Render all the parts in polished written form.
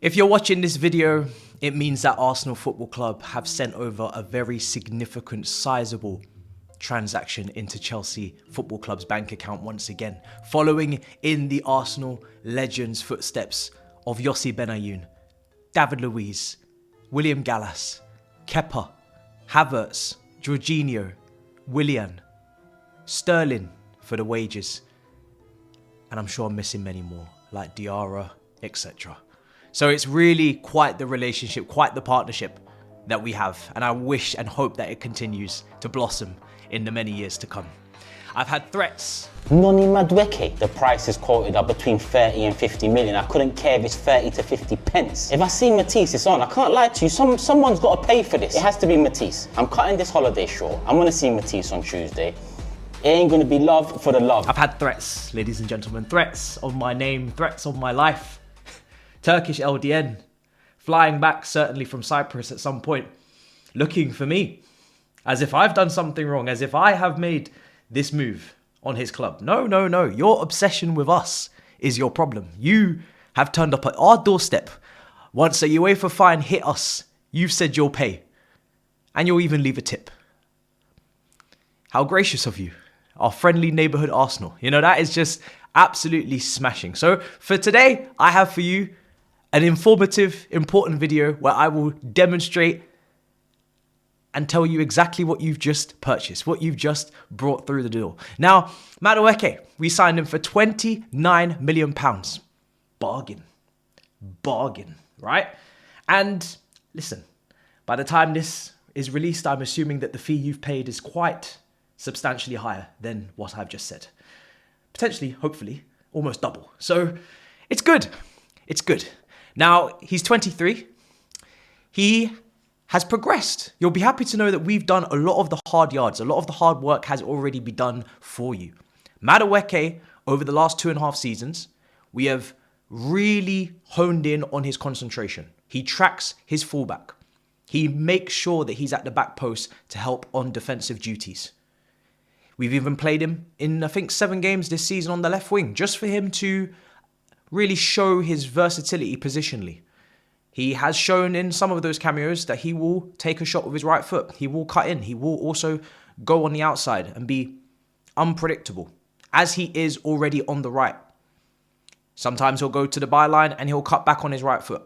If you're watching this video, it means that Arsenal Football Club have sent over a very significant, sizable transaction into Chelsea Football Club's bank account once again, following in the Arsenal legends' footsteps of Yossi Benayoun, David Luiz, William Gallas, Kepa, Havertz, Jorginho, Willian, Sterling for the wages, and I'm sure I'm missing many more, like Diarra, etc. So it's really quite the relationship, quite the partnership that we have, and I wish and hope that it continues to blossom in the many years to come. I've had threats. Noni Madueke, the price is quoted up between 30 and 50 million. I couldn't care if it's 30 to 50 pence. If I see Matisse, it's on. I can't lie to you, someone's got to pay for this. It has to be Matisse. I'm cutting this holiday short. I'm going to see Matisse on Tuesday. It ain't going to be love for the love. I've had threats, ladies and gentlemen, threats on my name, threats on my life. Turkish LDN, flying back certainly from Cyprus at some point, looking for me, as if I've done something wrong, as if I have made this move on his club. No, no, no. Your obsession with us is your problem. You have turned up at our doorstep. Once a UEFA fine hit us, you've said you'll pay, and you'll even leave a tip. How gracious of you, our friendly neighborhood Arsenal. You know, that is just absolutely smashing. So for today, I have for you an informative, important video where I will demonstrate and tell you exactly what you've just purchased, what you've just brought through the door. Now, Madueke, we signed him for £29 million. Bargain. Bargain, right? And listen, by the time this is released, I'm assuming that the fee you've paid is quite substantially higher than what I've just said. Potentially, hopefully, almost double. So it's good. It's good. Now, he's 23. He has progressed. You'll be happy to know that we've done a lot of the hard yards. A lot of the hard work has already been done for you. Madueke, over the last 2.5 seasons, we have really honed in on his concentration. He tracks his fullback. He makes sure that he's at the back post to help on defensive duties. We've even played him in, I think, 7 games this season on the left wing, just for him to really show his versatility positionally. He has shown in some of those cameos that he will take a shot with his right foot. He will cut in. He will also go on the outside and be unpredictable, as he is already on the right. Sometimes he'll go to the byline and he'll cut back on his right foot.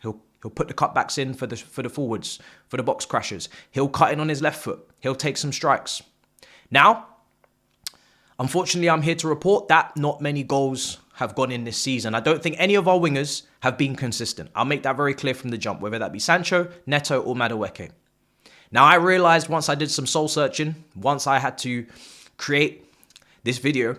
He'll put the cutbacks in for the forwards, for the box crashers. He'll cut in on his left foot. He'll take some strikes. Now, unfortunately, I'm here to report that not many goals have gone in this season. I don't think any of our wingers have been consistent. I'll make that very clear from the jump, whether that be Sancho, Neto, or Madueke. Now, I realized once I did some soul searching, once I had to create this video,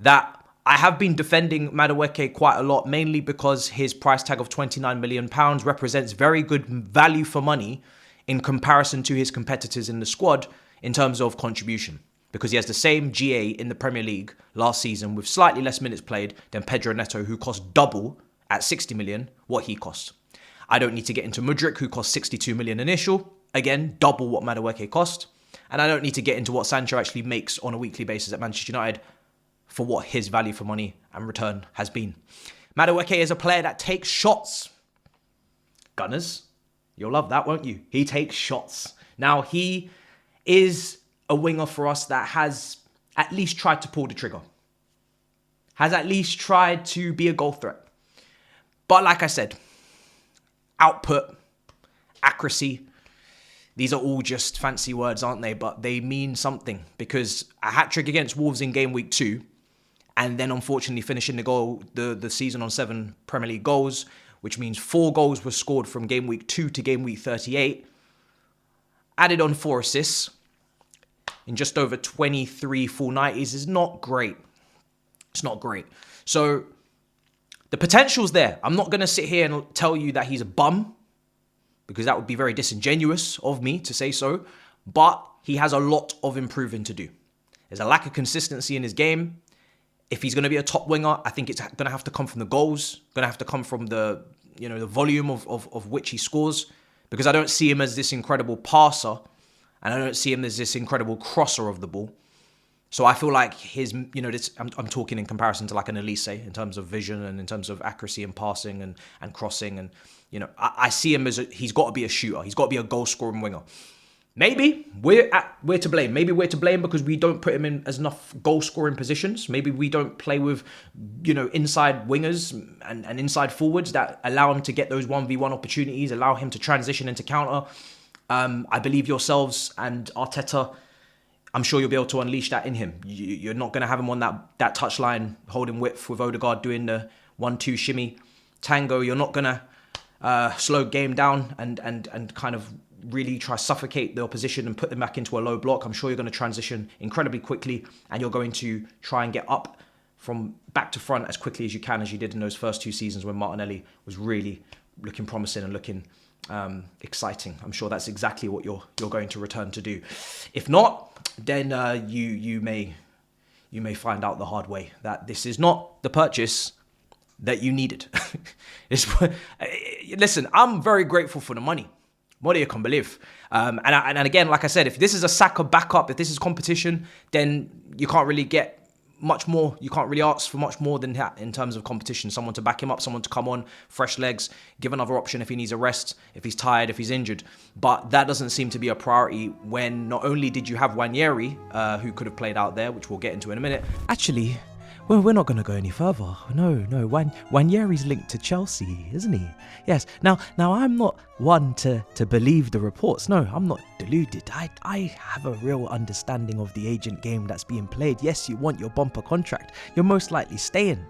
that I have been defending Madueke quite a lot, mainly because his price tag of £29 million represents very good value for money in comparison to his competitors in the squad in terms of contribution. Because he has the same GA in the Premier League last season with slightly less minutes played than Pedro Neto, who cost double at 60 million what he costs. I don't need to get into Mudryk, who cost 62 million initial. Again, double what Madueke cost. And I don't need to get into what Sancho actually makes on a weekly basis at Manchester United for what his value for money and return has been. Madueke is a player that takes shots. Gunners, you'll love that, won't you? He takes shots. Now, he is a winger for us that has at least tried to pull the trigger. Has at least tried to be a goal threat. But like I said, output, accuracy, these are all just fancy words, aren't they? But they mean something, because a hat-trick against Wolves in game week 2, and then unfortunately finishing the season on 7 Premier League goals, which means 4 goals were scored from game week 2 to game week 38, added on 4 assists, in just over 23 full 90s is not great. It's not great. So the potential's there. I'm not going to sit here and tell you that he's a bum, because that would be very disingenuous of me to say so. But he has a lot of improving to do. There's a lack of consistency in his game. If he's going to be a top winger, I think it's going to have to come from the goals. Going to have to come from the volume of which he scores, because I don't see him as this incredible passer. And I don't see him as this incredible crosser of the ball. So I feel like his, this, I'm talking in comparison to like an Elise in terms of vision and in terms of accuracy and passing and crossing. And, I see him as he's got to be a shooter. He's got to be a goal scoring winger. Maybe we're to blame. Maybe we're to blame because we don't put him in as enough goal scoring positions. Maybe we don't play with, inside wingers and inside forwards that allow him to get those 1v1 opportunities, allow him to transition into counter. I believe yourselves and Arteta, I'm sure you'll be able to unleash that in him. You're not going to have him on that touchline holding width with Odegaard doing the 1-2 shimmy tango. You're not going to slow game down and kind of really try to suffocate the opposition and put them back into a low block. I'm sure you're going to transition incredibly quickly and you're going to try and get up from back to front as quickly as you can, as you did in those first 2 seasons when Martinelli was really looking promising and looking exciting. I'm sure that's exactly what you're going to return to do. If not, then you may find out the hard way that this is not the purchase that you needed. Listen, I'm very grateful for the money. What do you can believe? And again, like I said, if this is a Saka backup, if this is competition, then you can't really get much more. You can't really ask for much more than that in terms of competition. Someone to back him up, someone to come on, fresh legs, give another option if he needs a rest, if he's tired, if he's injured. But that doesn't seem to be a priority when not only did you have Wanyeri, who could have played out there, which we'll get into in a minute. Actually, well, we're not going to go any further. No. Wanyeri's linked to Chelsea, isn't he? Yes. Now I'm not one to believe the reports. No, I'm not deluded. I have a real understanding of the agent game that's being played. Yes, you want your bumper contract. You're most likely staying.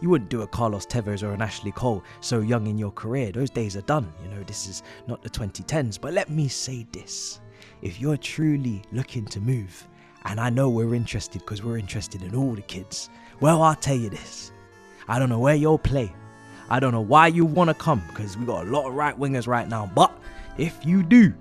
You wouldn't do a Carlos Tevez or an Ashley Cole so young in your career. Those days are done. This is not the 2010s. But let me say this. If you're truly looking to move, and I know we're interested because we're interested in all the kids, well, I'll tell you this. I don't know where you'll play. I don't know why you want to come because we got a lot of right wingers right now. But if you do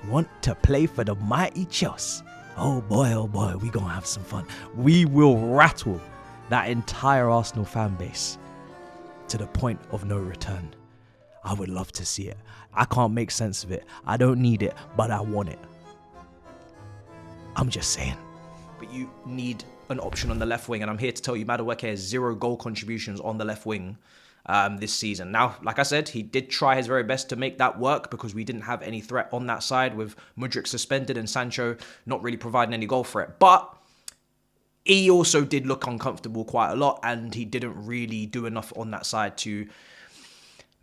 want to play for the mighty Chelsea, oh boy, we going to have some fun. We will rattle that entire Arsenal fan base to the point of no return. I would love to see it. I can't make sense of it. I don't need it, but I want it. I'm just saying. But you need an option on the left wing, and I'm here to tell you Madueke has 0 goal contributions on the left wing this season. Now, like I said, he did try his very best to make that work because we didn't have any threat on that side with Mudryk suspended and Sancho not really providing any goal threat. But he also did look uncomfortable quite a lot, and he didn't really do enough on that side to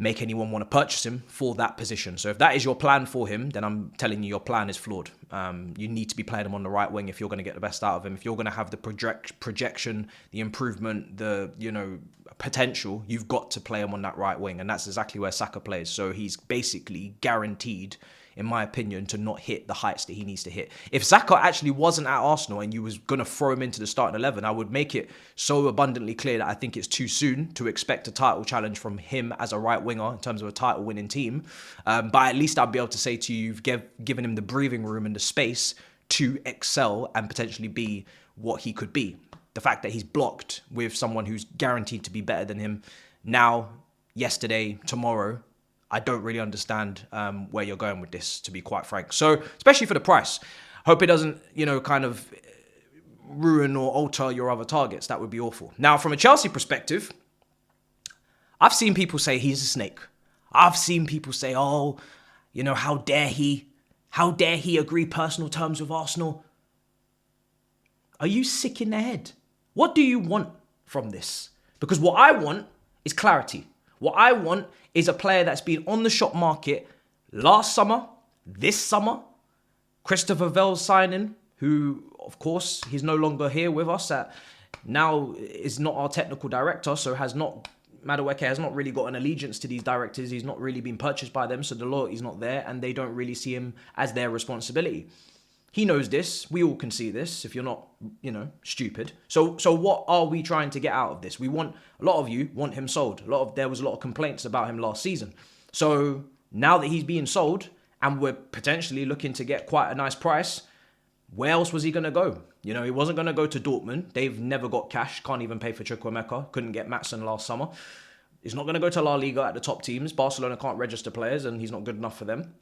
make anyone want to purchase him for that position. So if that is your plan for him, then I'm telling you your plan is flawed. You need to be playing him on the right wing if you're going to get the best out of him. If you're going to have the projection, the improvement, the potential, you've got to play him on that right wing. And that's exactly where Saka plays. So he's basically guaranteed, in my opinion, to not hit the heights that he needs to hit. If Saka actually wasn't at Arsenal and you was going to throw him into the starting 11, I would make it so abundantly clear that I think it's too soon to expect a title challenge from him as a right winger in terms of a title winning team. But at least I'd be able to say to you, you've given him the breathing room and the space to excel and potentially be what he could be. The fact that he's blocked with someone who's guaranteed to be better than him now, yesterday, tomorrow, I don't really understand where you're going with this, to be quite frank. So, especially for the price. Hope it doesn't, kind of ruin or alter your other targets. That would be awful. Now, from a Chelsea perspective, I've seen people say he's a snake. I've seen people say, how dare he? How dare he agree personal terms with Arsenal? Are you sick in the head? What do you want from this? Because what I want is clarity. What I want is a player that's been on the shop market last summer, this summer. Christopher Vell's signing, who, of course, he's no longer here with us. Now is not our technical director, so Madueke has not really got an allegiance to these directors. He's not really been purchased by them, so the loyalty's not there, and they don't really see him as their responsibility. He knows this. We all can see this if you're not, stupid. So what are we trying to get out of this? A lot of you want him sold. There was a lot of complaints about him last season. So now that he's being sold and we're potentially looking to get quite a nice price, where else was he going to go? He wasn't going to go to Dortmund. They've never got cash. Can't even pay for Chukwuemeka. Couldn't get Maatsen last summer. He's not going to go to La Liga at the top teams. Barcelona can't register players and he's not good enough for them.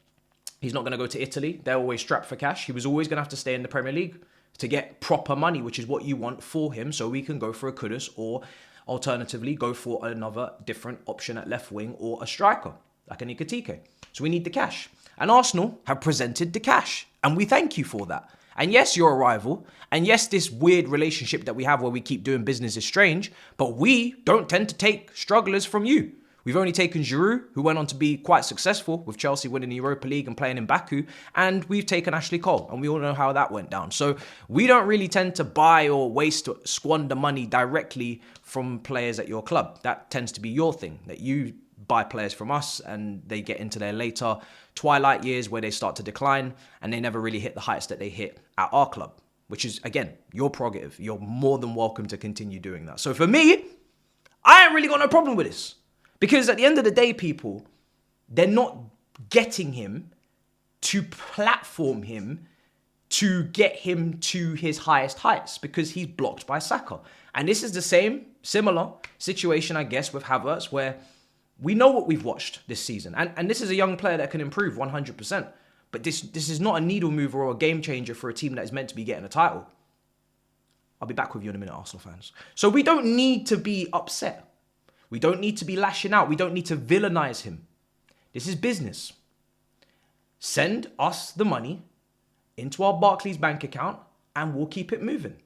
He's not going to go to Italy. They're always strapped for cash. He was always going to have to stay in the Premier League to get proper money, which is what you want for him, so we can go for a Kudus, or alternatively go for another different option at left wing or a striker like a Nketiah. So we need the cash. And Arsenal have presented the cash, and we thank you for that. And yes, you're a rival. And yes, this weird relationship that we have where we keep doing business is strange, but we don't tend to take strugglers from you. We've only taken Giroud, who went on to be quite successful with Chelsea winning the Europa League and playing in Baku. And we've taken Ashley Cole, and we all know how that went down. So we don't really tend to buy or waste or squander money directly from players at your club. That tends to be your thing, that you buy players from us and they get into their later twilight years where they start to decline and they never really hit the heights that they hit at our club, which is, again, your prerogative. You're more than welcome to continue doing that. So for me, I ain't really got no problem with this. Because at the end of the day, people, they're not getting him to platform him to get him to his highest heights because he's blocked by Saka. And this is the similar situation, I guess, with Havertz, where we know what we've watched this season. And this is a young player that can improve 100%. But this is not a needle mover or a game changer for a team that is meant to be getting a title. I'll be back with you in a minute, Arsenal fans. So we don't need to be upset. We don't need to be lashing out. We don't need to villainize him. This is business. Send us the money into our Barclays bank account and we'll keep it moving.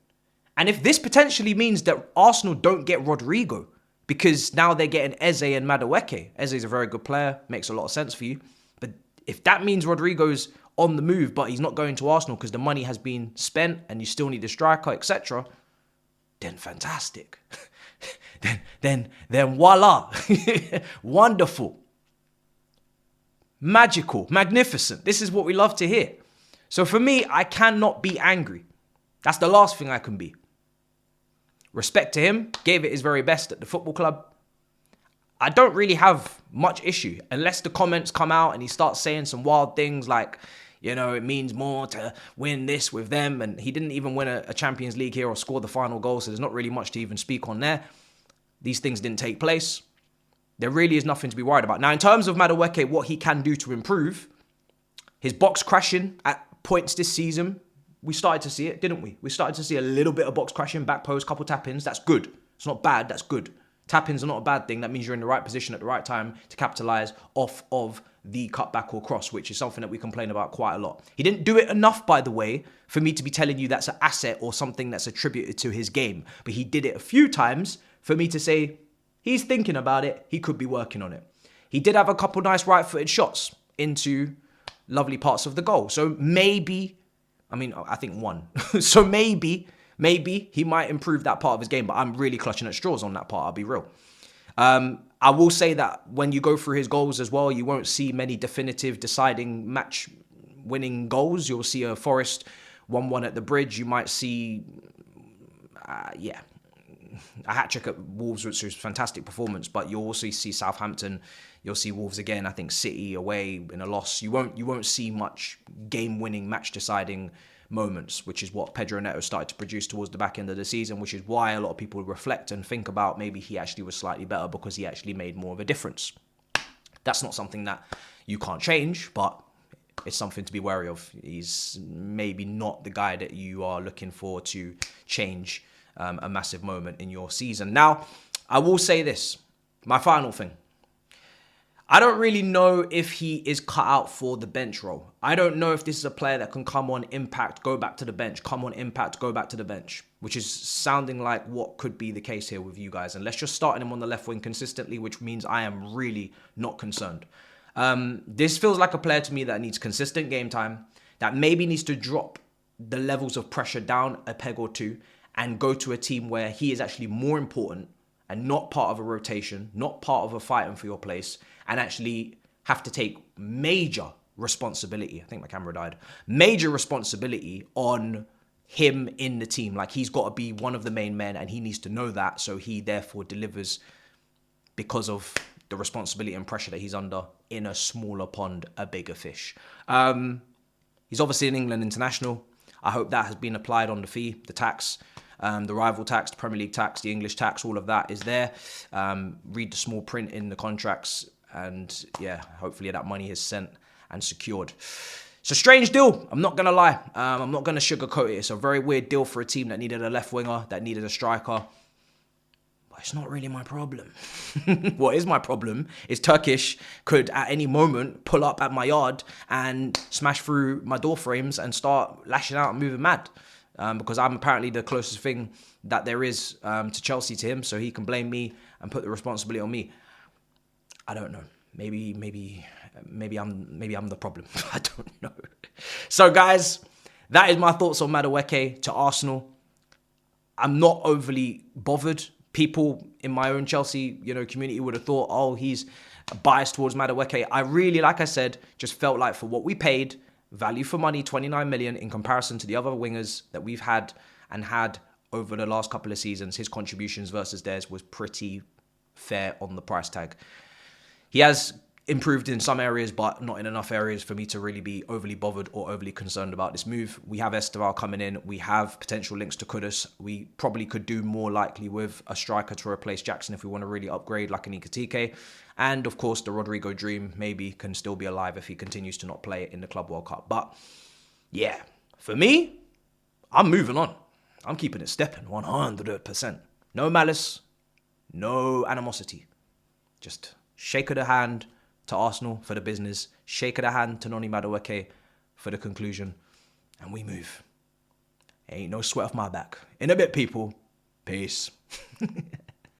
And if this potentially means that Arsenal don't get Rodrigo because now they're getting Eze and Madueke. Eze's a very good player, makes a lot of sense for you. But if that means Rodrigo's on the move, but he's not going to Arsenal because the money has been spent and you still need a striker, etc., then fantastic. then voila. Wonderful. Magical. Magnificent. This is what we love to hear. So for me, I cannot be angry. That's the last thing I can be. Respect to him. Gave it his very best at the football club. I don't really have much issue unless the comments come out and he starts saying some wild things like, you know, it means more to win this with them. And he didn't even win a Champions League here or score the final goal. So there's not really much to even speak on there. These things didn't take place. There really is nothing to be worried about. Now, in terms of Madueke, what he can do to improve, his box crashing at points this season, we started to see it, didn't we? We started to see a little bit of box crashing, back post, couple tap-ins. That's good. It's not bad. That's good. Tap-ins are not a bad thing. That means you're in the right position at the right time to capitalize off of the cutback or cross, which is something that we complain about quite a lot. He didn't do it enough, by the way, for me to be telling you that's an asset or something that's attributed to his game. But he did it a few times for me to say, he's thinking about it. He could be working on it. He did have a couple nice right-footed shots into lovely parts of the goal. So maybe, I think one. So maybe he might improve that part of his game, but I'm really clutching at straws on that part, I'll be real. I will say that when you go through his goals as well, you won't see many definitive, deciding, match-winning goals. You'll see a Forest 1-1 at the Bridge. You might see, a hat-trick at Wolves, which was a fantastic performance, but you'll also see Southampton. You'll see Wolves again. I think City away in a loss. You won't see much game-winning, match-deciding moments, which is what Pedro Neto started to produce towards the back end of the season, which is why a lot of people reflect and think about maybe he actually was slightly better because he actually made more of a difference. That's not something that you can't change, but it's something to be wary of. He's maybe not the guy that you are looking for to change a massive moment in your season. Now, I will say this, my final thing. I don't really know if he is cut out for the bench role. I don't know if this is a player that can come on, impact, go back to the bench, come on, impact, go back to the bench, which is sounding like what could be the case here with you guys. Unless you're starting him on the left wing consistently, which means I am really not concerned. This feels like a player to me that needs consistent game time, that maybe needs to drop the levels of pressure down a peg or two and go to a team where he is actually more important and not part of a rotation, not part of a fighting for your place, and actually have to take major responsibility. I think my camera died. Major responsibility on him in the team. Like, he's got to be one of the main men and he needs to know that. So he therefore delivers because of the responsibility and pressure that he's under in a smaller pond, a bigger fish. He's obviously an England international. I hope that has been applied on the fee, the tax. The rival tax, the Premier League tax, the English tax, all of that is there. Read the small print in the contracts and yeah, hopefully that money is sent and secured. It's a strange deal. I'm not going to lie. I'm not going to sugarcoat it. It's a very weird deal for a team that needed a left winger, that needed a striker. But it's not really my problem. What is my problem is Turkish could at any moment pull up at my yard and smash through my door frames and start lashing out and moving mad. Because I'm apparently the closest thing that there is to Chelsea to him, so he can blame me and put the responsibility on me. I don't know. Maybe I'm the problem. I don't know. So guys, that is my thoughts on Madueke to Arsenal. I'm not overly bothered. People in my own Chelsea, community would have thought, oh, he's biased towards Madueke. I really, like I said, just felt like for what we paid, value for money, 29 million in comparison to the other wingers that we've had over the last couple of seasons, his contributions versus theirs was pretty fair on the price tag. He has improved in some areas, but not in enough areas for me to really be overly bothered or overly concerned about this move. We have XTRA coming in. We have potential links to Kudus. We probably could do more likely with a striker to replace Jackson if we want to really upgrade like an Ikatike. And of course, the Rodrigo dream maybe can still be alive if he continues to not play in the Club World Cup. But yeah, for me, I'm moving on. I'm keeping it stepping 100%. No malice, no animosity. Just shake of the hand to Arsenal for the business, shake of the hand to Noni Madueke for the conclusion, and we move. Ain't no sweat off my back. In a bit, people. Peace.